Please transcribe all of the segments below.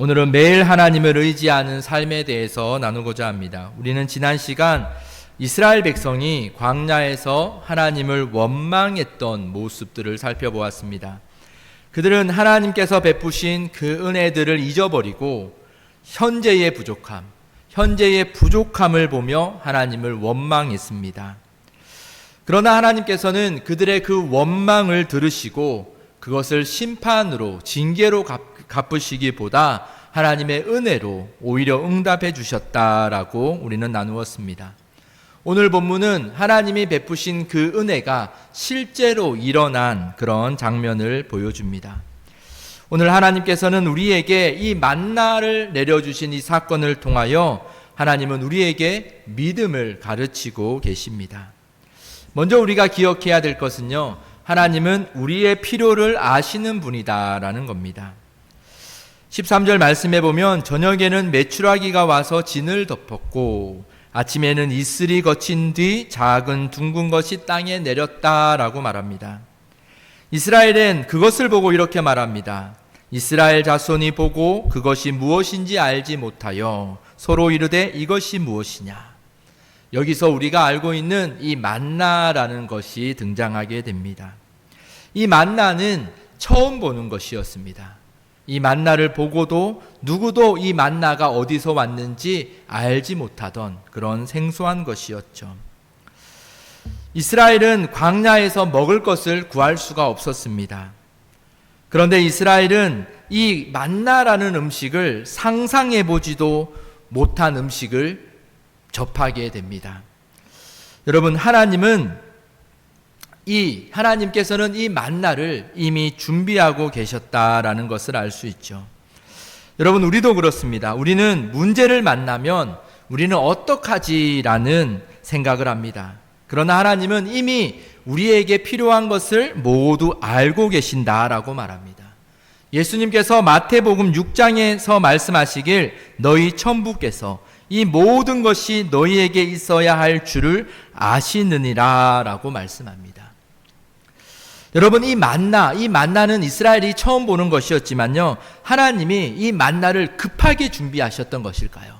오늘은 매일 하나님을 의지하는 삶에 대해서 나누고자 합니다. 우리는 지난 시간 이스라엘 백성이 광야에서 하나님을 원망했던 모습들을 살펴보았습니다. 그들은 하나님께서 베푸신 그 은혜들을 잊어버리고 현재의 부족함을 보며 하나님을 원망했습니다. 그러나 하나님께서는 그들의 그 원망을 들으시고 그것을 심판으로, 징계로 갚으시기보다 하나님의 은혜로 오히려 응답해 주셨다라고 우리는 나누었습니다. 오늘 본문은 하나님이 베푸신 그 은혜가 실제로 일어난 그런 장면을 보여줍니다. 오늘 하나님께서는 우리에게 이 만나를 내려주신 이 사건을 통하여 하나님은 우리에게 믿음을 가르치고 계십니다. 먼저 우리가 기억해야 될 것은요, 하나님은 우리의 필요를 아시는 분이다라는 겁니다. 13절 말씀에 보면 저녁에는 메추라기가 와서 진을 덮었고 아침에는 이슬이 거친 뒤 작은 둥근 것이 땅에 내렸다라고 말합니다. 이스라엘은 그것을 보고 이렇게 말합니다. 이스라엘 자손이 보고 그것이 무엇인지 알지 못하여 서로 이르되 이것이 무엇이냐. 여기서 우리가 알고 있는 이 만나라는 것이 등장하게 됩니다. 이 만나는 처음 보는 것이었습니다. 이 만나를 보고도 누구도 이 만나가 어디서 왔는지 알지 못하던 그런 생소한 것이었죠. 이스라엘은 광야에서 먹을 것을 구할 수가 없었습니다. 그런데 이스라엘은 이 만나라는 음식을 상상해 보지도 못한 음식을 접하게 됩니다. 여러분, 하나님께서는 이 만나를 이미 준비하고 계셨다라는 것을 알 수 있죠. 여러분, 우리도 그렇습니다. 우리는 문제를 만나면 우리는 어떡하지라는 생각을 합니다. 그러나 하나님은 이미 우리에게 필요한 것을 모두 알고 계신다라고 말합니다. 예수님께서 마태복음 6장에서 말씀하시길 너희 천부께서 이 모든 것이 너희에게 있어야 할 줄을 아시느니라 라고 말씀합니다. 여러분, 이 만나는 이스라엘이 처음 보는 것이었지만요, 하나님이 이 만나를 급하게 준비하셨던 것일까요?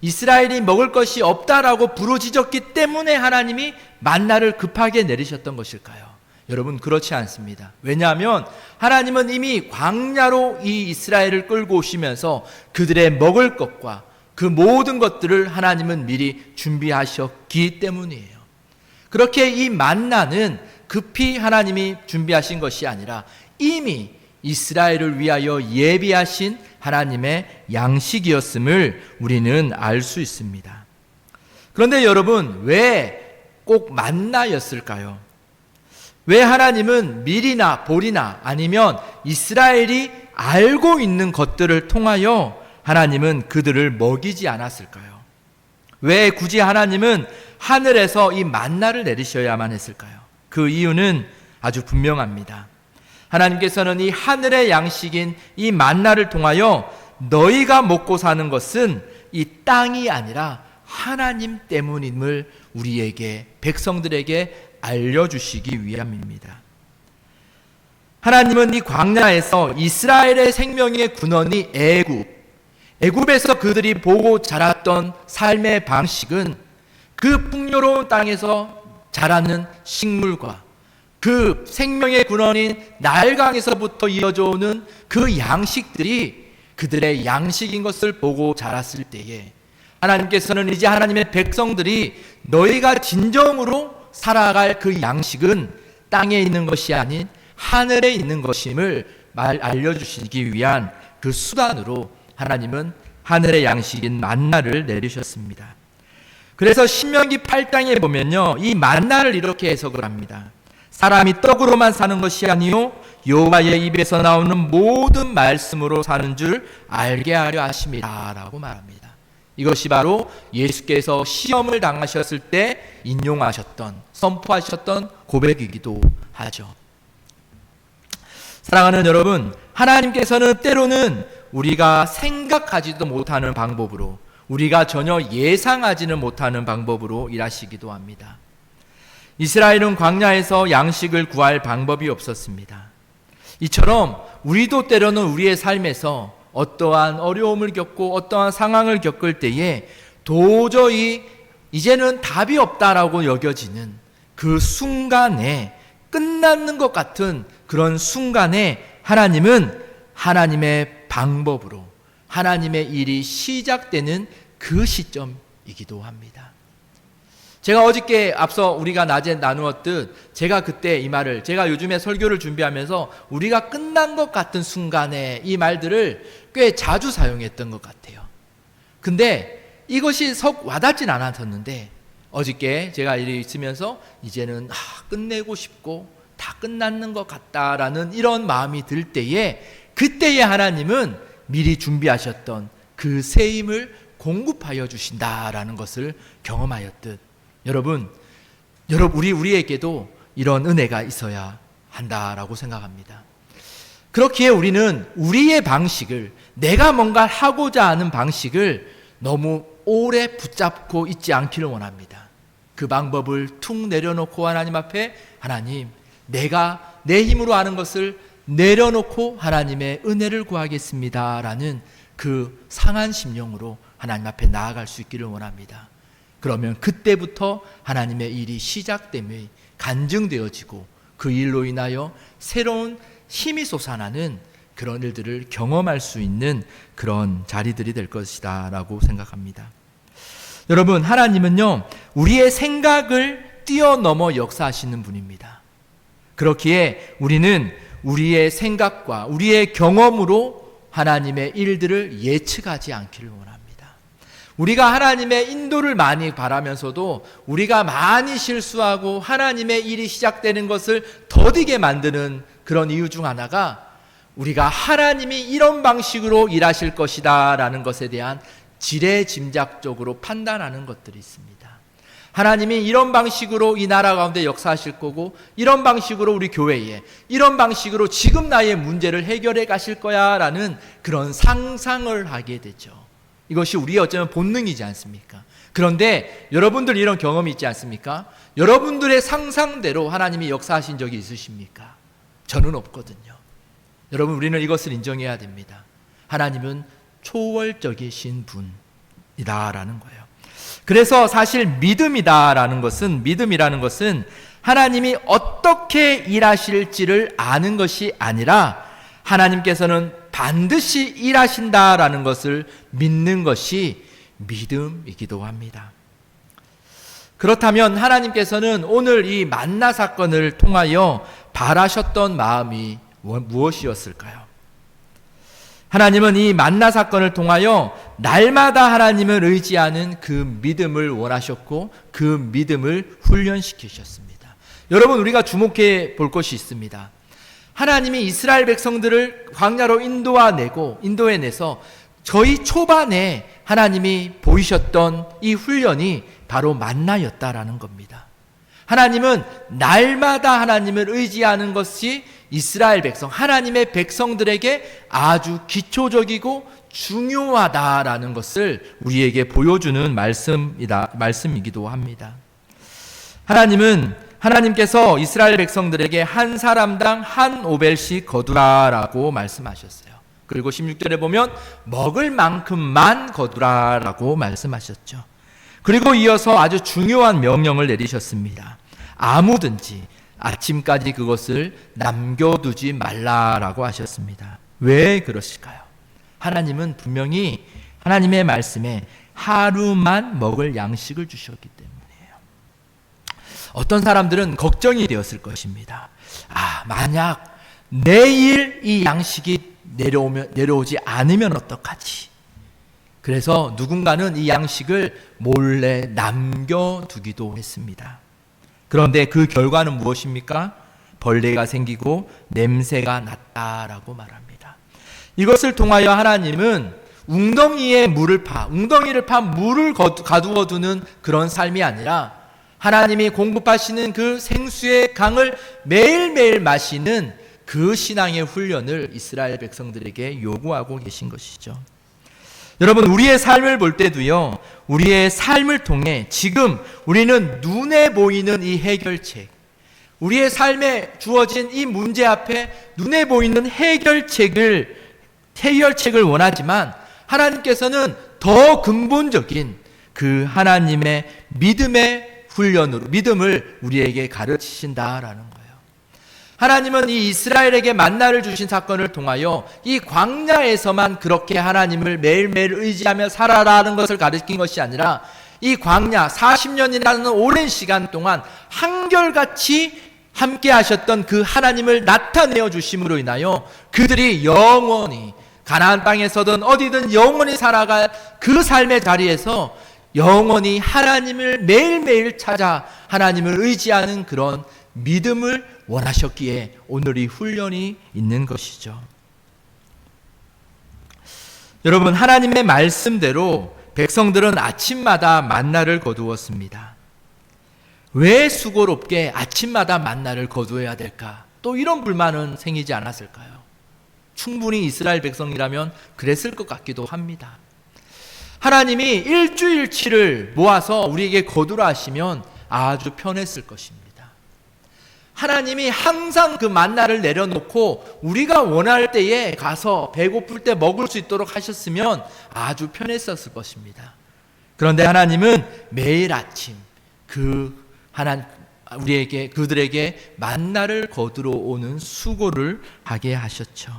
이스라엘이 먹을 것이 없다라고 부르짖었기 때문에 하나님이 만나를 급하게 내리셨던 것일까요? 여러분, 그렇지 않습니다. 왜냐하면 하나님은 이미 광야로 이 이스라엘을 끌고 오시면서 그들의 먹을 것과 그 모든 것들을 하나님은 미리 준비하셨기 때문이에요. 그렇게 이 만나는 급히 하나님이 준비하신 것이 아니라 이미 이스라엘을 위하여 예비하신 하나님의 양식이었음을 우리는 알 수 있습니다. 그런데 여러분, 왜 꼭 만나였을까요? 왜 하나님은 밀이나 보리나 아니면 이스라엘이 알고 있는 것들을 통하여 하나님은 그들을 먹이지 않았을까요? 왜 굳이 하나님은 하늘에서 이 만나를 내리셔야만 했을까요? 그 이유는 아주 분명합니다. 하나님께서는 이 하늘의 양식인 이 만나를 통하여 너희가 먹고 사는 것은 이 땅이 아니라 하나님 때문임을 우리에게, 백성들에게 알려주시기 위함입니다. 하나님은 이 광야에서 이스라엘의 생명의 근원이 애굽에서 그들이 보고 자랐던 삶의 방식은 그 풍요로운 땅에서 자라는 식물과 그 생명의 근원인 나일강에서부터 이어져 오는 그 양식들이 그들의 양식인 것을 보고 자랐을 때에 하나님께서는 이제 하나님의 백성들이 너희가 진정으로 살아갈 그 양식은 땅에 있는 것이 아닌 하늘에 있는 것임을 알려주시기 위한 그 수단으로 하나님은 하늘의 양식인 만나를 내리셨습니다. 그래서 신명기 8장에 보면요, 이 만나를 이렇게 해석을 합니다. 사람이 떡으로만 사는 것이 아니요 여호와의 입에서 나오는 모든 말씀으로 사는 줄 알게 하려 하심이라 라고 말합니다. 이것이 바로 예수께서 시험을 당하셨을 때 선포하셨던 고백이기도 하죠. 사랑하는 여러분, 하나님께서는 때로는 우리가 생각하지도 못하는 방법으로, 우리가 전혀 예상하지는 못하는 방법으로 일하시기도 합니다. 이스라엘은 광야에서 양식을 구할 방법이 없었습니다. 이처럼 우리도 때로는 우리의 삶에서 어떠한 어려움을 겪고 어떠한 상황을 겪을 때에 도저히 이제는 답이 없다라고 여겨지는 그 순간에, 끝나는 것 같은 그런 순간에 하나님은 하나님의 방법으로 하나님의 일이 시작되는 그 시점이기도 합니다. 제가 어저께 앞서 우리가 낮에 나누었듯 제가 그때 이 말을, 제가 요즘에 설교를 준비하면서 우리가 끝난 것 같은 순간에 이 말들을 꽤 자주 사용했던 것 같아요. 근데 이것이 썩 와닿진 않았었는데 어저께 제가 일이 있으면서 이제는 끝내고 싶고 다 끝났는 것 같다라는 이런 마음이 들 때에, 그때에 하나님은 미리 준비하셨던 그 새 힘을 공급하여 주신다라는 것을 경험하였듯, 여러분 우리에게도 이런 은혜가 있어야 한다라고 생각합니다. 그렇기에 우리는 우리의 방식을, 내가 뭔가 하고자 하는 방식을 너무 오래 붙잡고 있지 않기를 원합니다. 그 방법을 툭 내려놓고 하나님 앞에, 하나님, 내가 내 힘으로 하는 것을 내려놓고 하나님의 은혜를 구하겠습니다 라는 그 상한 심령으로 하나님 앞에 나아갈 수 있기를 원합니다. 그러면 그때부터 하나님의 일이 시작됨이 간증되어지고 그 일로 인하여 새로운 힘이 솟아나는 그런 일들을 경험할 수 있는 그런 자리들이 될 것이다 라고 생각합니다. 여러분, 하나님은요, 우리의 생각을 뛰어넘어 역사하시는 분입니다. 그렇기에 우리는 우리의 생각과 우리의 경험으로 하나님의 일들을 예측하지 않기를 원합니다. 우리가 하나님의 인도를 많이 바라면서도 우리가 많이 실수하고 하나님의 일이 시작되는 것을 더디게 만드는 그런 이유 중 하나가, 우리가 하나님이 이런 방식으로 일하실 것이다 라는 것에 대한 지레짐작적으로 판단하는 것들이 있습니다. 하나님이 이런 방식으로 이 나라 가운데 역사하실 거고, 이런 방식으로 우리 교회에, 이런 방식으로 지금 나의 문제를 해결해 가실 거야 라는 그런 상상을 하게 되죠. 이것이 우리의 어쩌면 본능이지 않습니까? 그런데 여러분들 이런 경험이 있지 않습니까? 여러분들의 상상대로 하나님이 역사하신 적이 있으십니까? 저는 없거든요. 여러분, 우리는 이것을 인정해야 됩니다. 하나님은 초월적이신 분이다라는 거예요. 그래서 사실 믿음이라는 것은 하나님이 어떻게 일하실지를 아는 것이 아니라 하나님께서는 반드시 일하신다라는 것을 믿는 것이 믿음이기도 합니다. 그렇다면 하나님께서는 오늘 이 만나 사건을 통하여 바라셨던 마음이 무엇이었을까요? 하나님은 이 만나 사건을 통하여 날마다 하나님을 의지하는 그 믿음을 원하셨고 그 믿음을 훈련시키셨습니다. 여러분, 우리가 주목해 볼 것이 있습니다. 하나님이 이스라엘 백성들을 광야로 인도해내서 저희 초반에 하나님이 보이셨던 이 훈련이 바로 만나였다라는 겁니다. 하나님은 날마다 하나님을 의지하는 것이 이스라엘 백성, 하나님의 백성들에게 아주 기초적이고 중요하다라는 것을 우리에게 보여주는 말씀이기도 합니다. 하나님께서 이스라엘 백성들에게 한 사람당 한 오벨씩 거두라라고 말씀하셨어요. 그리고 16절에 보면 먹을 만큼만 거두라라고 말씀하셨죠. 그리고 이어서 아주 중요한 명령을 내리셨습니다. 아무든지 아침까지 그것을 남겨두지 말라라고 하셨습니다. 왜 그러실까요? 하나님은 분명히 하나님의 말씀에 하루만 먹을 양식을 주셨기 때문이에요. 어떤 사람들은 걱정이 되었을 것입니다. 만약 내일 이 양식이 내려오지 않으면 어떡하지? 그래서 누군가는 이 양식을 몰래 남겨두기도 했습니다. 그런데 그 결과는 무엇입니까? 벌레가 생기고 냄새가 났다라고 말합니다. 이것을 통하여 하나님은 웅덩이를 파 물을 가두어 두는 그런 삶이 아니라 하나님이 공급하시는 그 생수의 강을 매일매일 마시는 그 신앙의 훈련을 이스라엘 백성들에게 요구하고 계신 것이죠. 여러분, 우리의 삶을 볼 때도요, 우리의 삶을 통해 지금 우리는 눈에 보이는 이 해결책, 우리의 삶에 주어진 이 문제 앞에 눈에 보이는 해결책을 해결책을 원하지만 하나님께서는 더 근본적인 그 하나님의 믿음의 훈련으로 믿음을 우리에게 가르치신다라는 거예요. 하나님은 이 이스라엘에게 만나를 주신 사건을 통하여 이 광야에서만 그렇게 하나님을 매일매일 의지하며 살아라는 것을 가르친 것이 아니라 이 광야 40년이라는 오랜 시간 동안 한결같이 함께 하셨던 그 하나님을 나타내어 주심으로 인하여 그들이 영원히 가나안 땅에서든 어디든 영원히 살아갈 그 삶의 자리에서 영원히 하나님을 매일매일 찾아 하나님을 의지하는 그런 믿음을 원하셨기에 오늘 이 훈련이 있는 것이죠. 여러분, 하나님의 말씀대로 백성들은 아침마다 만나를 거두었습니다. 왜 수고롭게 아침마다 만나를 거두어야 될까? 또 이런 불만은 생기지 않았을까요? 충분히 이스라엘 백성이라면 그랬을 것 같기도 합니다. 하나님이 일주일치를 모아서 우리에게 거두라 하시면 아주 편했을 것입니다. 하나님이 항상 그 만나를 내려놓고 우리가 원할 때에 가서 배고플 때 먹을 수 있도록 하셨으면 아주 편했었을 것입니다. 그런데 하나님은 매일 아침 그들에게 만나를 거두러 오는 수고를 하게 하셨죠.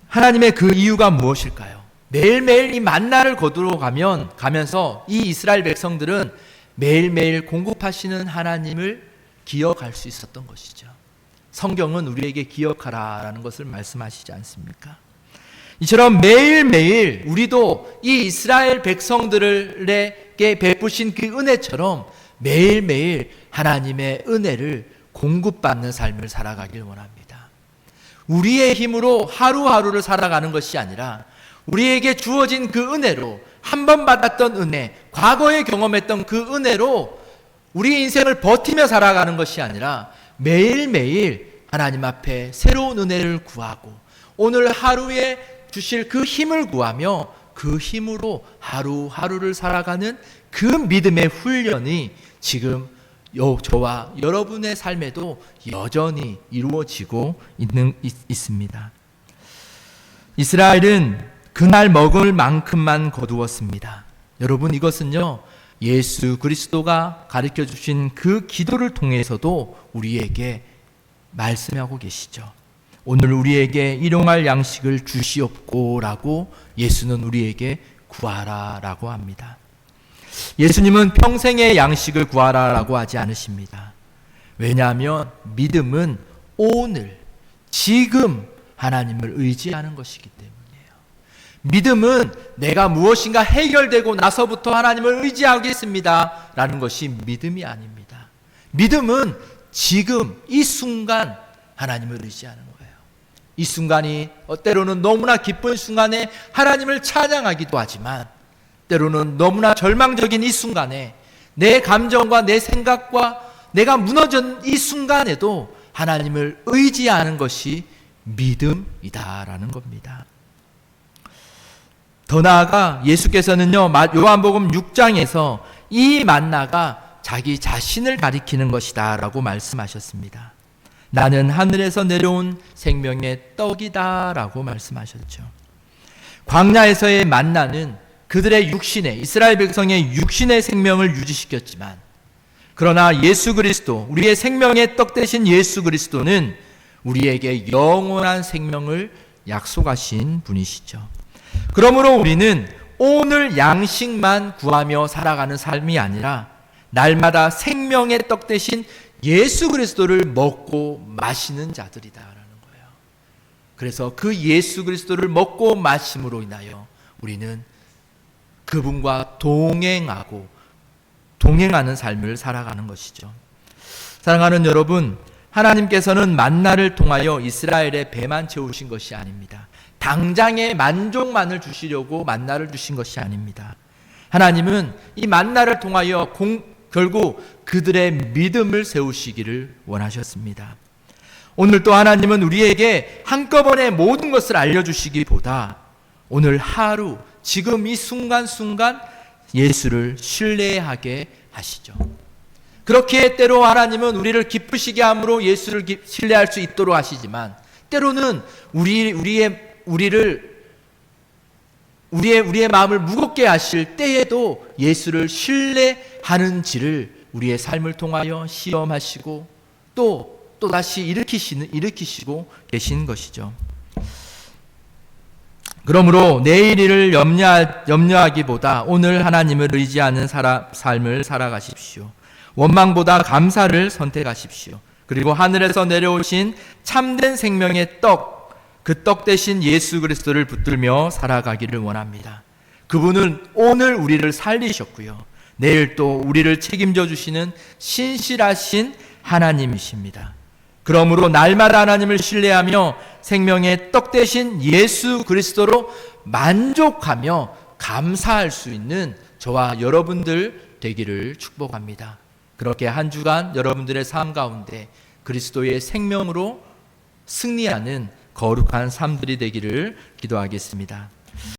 하나님의 그 이유가 무엇일까요? 매일매일 이 만나를 거두러 가면서 이 이스라엘 백성들은 매일매일 공급하시는 하나님을 기억할 수 있었던 것이죠. 성경은 우리에게 기억하라라는 것을 말씀하시지 않습니까? 이처럼 매일매일 우리도 이 이스라엘 백성들에게 베푸신 그 은혜처럼 매일매일 하나님의 은혜를 공급받는 삶을 살아가길 원합니다. 우리의 힘으로 하루하루를 살아가는 것이 아니라 우리에게 주어진 그 은혜로, 한 번 받았던 은혜, 과거에 경험했던 그 은혜로 우리 인생을 버티며 살아가는 것이 아니라 매일매일 하나님 앞에 새로운 은혜를 구하고 오늘 하루에 주실 그 힘을 구하며 그 힘으로 하루하루를 살아가는 그 믿음의 훈련이 지금 저와 여러분의 삶에도 여전히 이루어지고 있습니다. 이스라엘은 그날 먹을 만큼만 거두었습니다. 여러분, 이것은요, 예수 그리스도가 가르쳐 주신 그 기도를 통해서도 우리에게 말씀하고 계시죠. 오늘 우리에게 일용할 양식을 주시옵고라고 예수는 우리에게 구하라라고 합니다. 예수님은 평생의 양식을 구하라라고 하지 않으십니다. 왜냐하면 믿음은 오늘, 지금 하나님을 의지하는 것이기 때문이에요. 믿음은 내가 무엇인가 해결되고 나서부터 하나님을 의지하겠습니다 라는 것이 믿음이 아닙니다. 믿음은 지금 이 순간 하나님을 의지하는 거예요. 이 순간이 때로는 너무나 기쁜 순간에 하나님을 찬양하기도 하지만 때로는 너무나 절망적인 이 순간에 내 감정과 내 생각과 내가 무너진 이 순간에도 하나님을 의지하는 것이 믿음이다라는 겁니다. 더 나아가 예수께서는요, 요한복음 6장에서 이 만나가 자기 자신을 가리키는 것이다 라고 말씀하셨습니다. 나는 하늘에서 내려온 생명의 떡이다 라고 말씀하셨죠. 광야에서의 만나는 그들의 육신의, 이스라엘 백성의 육신의 생명을 유지시켰지만, 그러나 예수 그리스도, 우리의 생명의 떡 되신 예수 그리스도는 우리에게 영원한 생명을 약속하신 분이시죠. 그러므로 우리는 오늘 양식만 구하며 살아가는 삶이 아니라 날마다 생명의 떡 대신 예수 그리스도를 먹고 마시는 자들이다라는 거예요. 그래서 그 예수 그리스도를 먹고 마심으로 인하여 우리는 그분과 동행하는 삶을 살아가는 것이죠. 사랑하는 여러분, 하나님께서는 만나를 통하여 이스라엘의 배만 채우신 것이 아닙니다. 당장의 만족만을 주시려고 만나를 주신 것이 아닙니다. 하나님은 이 만나를 통하여 결국 그들의 믿음을 세우시기를 원하셨습니다. 오늘 또 하나님은 우리에게 한꺼번에 모든 것을 알려주시기보다 오늘 하루, 지금 이 순간순간 예수를 신뢰하게 하시죠. 그렇게 때로 하나님은 우리를 기쁘시게 함으로 예수를 신뢰할 수 있도록 하시지만, 때로는 우리의 마음을 무겁게 하실 때에도 예수를 신뢰하는지를 우리의 삶을 통하여 시험하시고 또 다시 일으키시고 계신 것이죠. 그러므로 내일 일을 염려하기보다 오늘 하나님을 의지하는 삶을 살아가십시오. 원망보다 감사를 선택하십시오. 그리고 하늘에서 내려오신 참된 생명의 그 떡 대신 예수 그리스도를 붙들며 살아가기를 원합니다. 그분은 오늘 우리를 살리셨고요, 내일 또 우리를 책임져 주시는 신실하신 하나님이십니다. 그러므로 날마다 하나님을 신뢰하며 생명의 떡 대신 예수 그리스도로 만족하며 감사할 수 있는 저와 여러분들 되기를 축복합니다. 그렇게 한 주간 여러분들의 삶 가운데 그리스도의 생명으로 승리하는 거룩한 삶들이 되기를 기도하겠습니다.